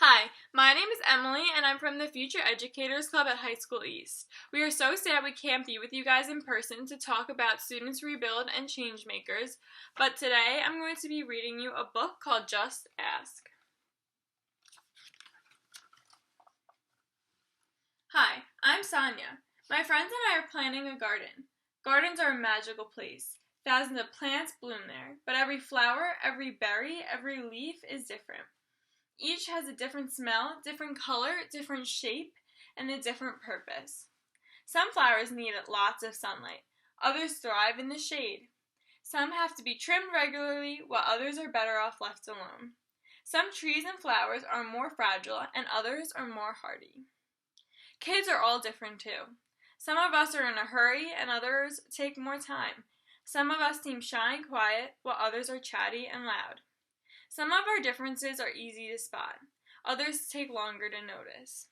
Hi, my name is Emily and I'm from the Future Educators Club at High School East. We are so sad we can't be with you guys in person to talk about Students Rebuild and Changemakers, but today I'm going to be reading you a book called Just Ask. Hi, I'm Sonia. My friends and I are planting a garden. Gardens are a magical place. Thousands of plants bloom there, but every flower, every berry, every leaf is different. Each has a different smell, different color, different shape, and a different purpose. Some flowers need lots of sunlight. Others thrive in the shade. Some have to be trimmed regularly, while others are better off left alone. Some trees and flowers are more fragile, and others are more hardy. Kids are all different too. Some of us are in a hurry, and others take more time. Some of us seem shy and quiet, while others are chatty and loud. Some of our differences are easy to spot. Others take longer to notice.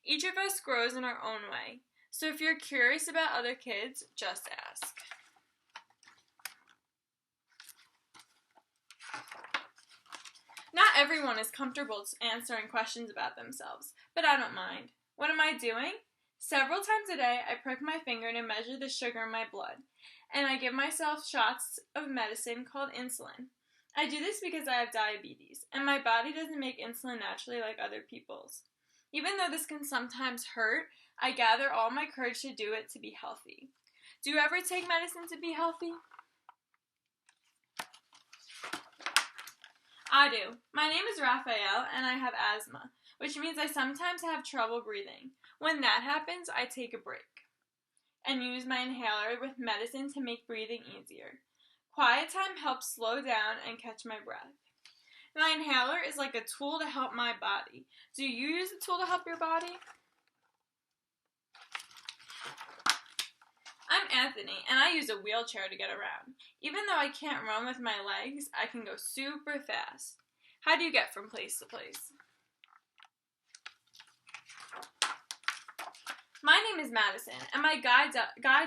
Each of us grows in our own way. So if you're curious about other kids, just ask. Not everyone is comfortable answering questions about themselves, but I don't mind. What am I doing? Several times a day, I prick my finger to measure the sugar in my blood, and I give myself shots of medicine called insulin. I do this because I have diabetes, and my body doesn't make insulin naturally like other people's. Even though this can sometimes hurt, I gather all my courage to do it to be healthy. Do you ever take medicine to be healthy? I do. My name is Raphael, and I have asthma, which means I sometimes have trouble breathing. When that happens, I take a break and use my inhaler with medicine to make breathing easier. Quiet time helps slow down and catch my breath. My inhaler is like a tool to help my body. Do you use a tool to help your body? I'm Anthony, and I use a wheelchair to get around. Even though I can't run with my legs, I can go super fast. How do you get from place to place? My name is Madison, and my guide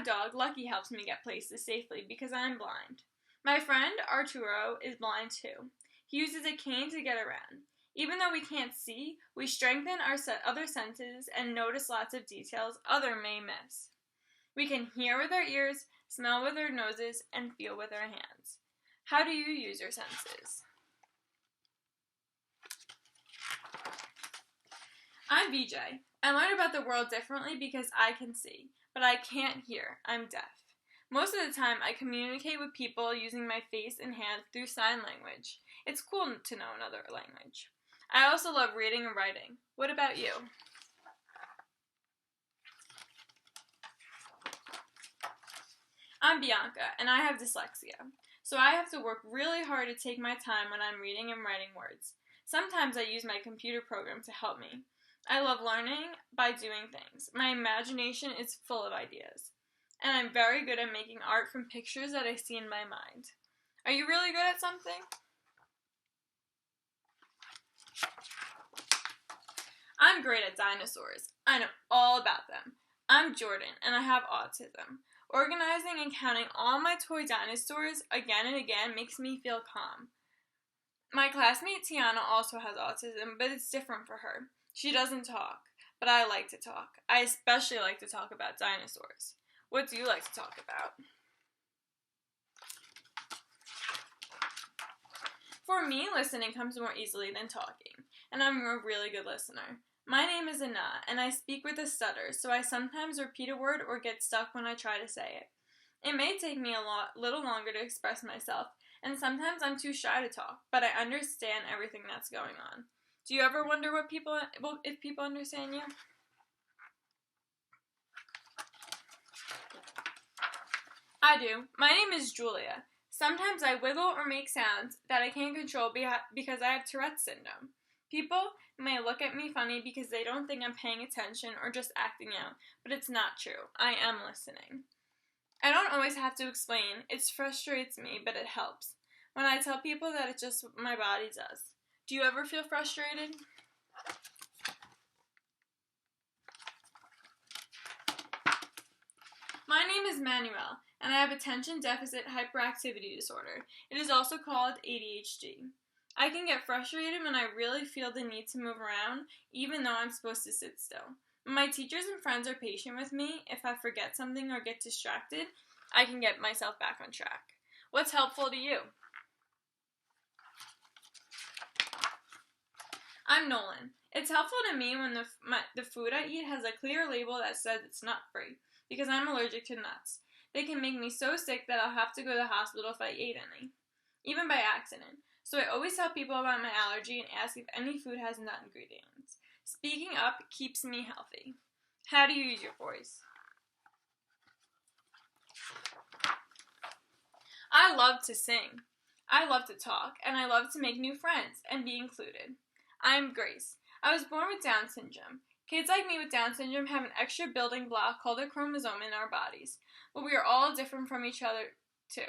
dog, Lucky, helps me get places safely because I'm blind. My friend, Arturo, is blind too. He uses a cane to get around. Even though we can't see, we strengthen our other senses and notice lots of details others may miss. We can hear with our ears, smell with our noses, and feel with our hands. How do you use your senses? I'm VJ. I learn about the world differently because I can see, but I can't hear. I'm deaf. Most of the time, I communicate with people using my face and hands through sign language. It's cool to know another language. I also love reading and writing. What about you? I'm Bianca, and I have dyslexia, so I have to work really hard to take my time when I'm reading and writing words. Sometimes I use my computer program to help me. I love learning by doing things. My imagination is full of ideas. And I'm very good at making art from pictures that I see in my mind. Are you really good at something? I'm great at dinosaurs. I know all about them. I'm Jordan, and I have autism. Organizing and counting all my toy dinosaurs again and again makes me feel calm. My classmate Tiana also has autism, but it's different for her. She doesn't talk, but I like to talk. I especially like to talk about dinosaurs. What do you like to talk about? For me, listening comes more easily than talking, and I'm a really good listener. My name is Anna, and I speak with a stutter, so I sometimes repeat a word or get stuck when I try to say it. It may take me a little longer to express myself, and sometimes I'm too shy to talk, but I understand everything that's going on. Do you ever wonder if people understand you? I do. My name is Julia. Sometimes I wiggle or make sounds that I can't control because I have Tourette's syndrome. People may look at me funny because they don't think I'm paying attention or just acting out, but it's not true. I am listening. I don't always have to explain. It frustrates me, but it helps. When I tell people that it's just what my body does. Do you ever feel frustrated? My name is Manuel, and I have attention deficit hyperactivity disorder. It is also called ADHD. I can get frustrated when I really feel the need to move around, even though I'm supposed to sit still. When my teachers and friends are patient with me, if I forget something or get distracted, I can get myself back on track. What's helpful to you? I'm Nolan. It's helpful to me when the food I eat has a clear label that says it's nut-free, because I'm allergic to nuts. They can make me so sick that I'll have to go to the hospital if I ate any, even by accident. So I always tell people about my allergy and ask if any food has nut ingredients. Speaking up keeps me healthy. How do you use your voice? I love to sing. I love to talk, and I love to make new friends and be included. I'm Grace. I was born with Down syndrome. Kids like me with Down syndrome have an extra building block called a chromosome in our bodies, but we are all different from each other, too.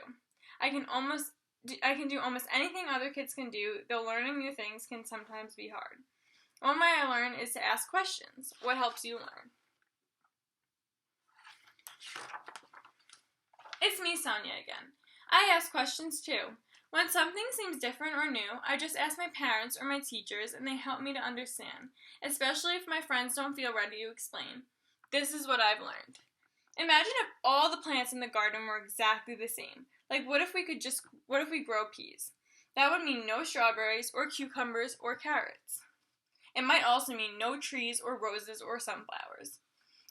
I can do almost anything other kids can do, though learning new things can sometimes be hard. One way I learn is to ask questions. What helps you learn? It's me, Sonia, again. I ask questions too. When something seems different or new, I just ask my parents or my teachers and they help me to understand, especially if my friends don't feel ready to explain. This is what I've learned. Imagine if all the plants in the garden were exactly the same. Like what if we grow peas? That would mean no strawberries or cucumbers or carrots. It might also mean no trees or roses or sunflowers.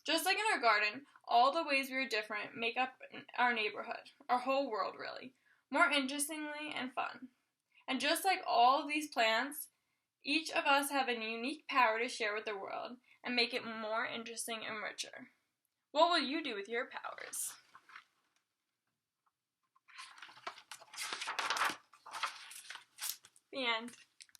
Just like in our garden, all the ways we are different make up our neighborhood, our whole world really, more interestingly and fun. And just like all of these plants, each of us have a unique power to share with the world and make it more interesting and richer. What will you do with your powers? The end.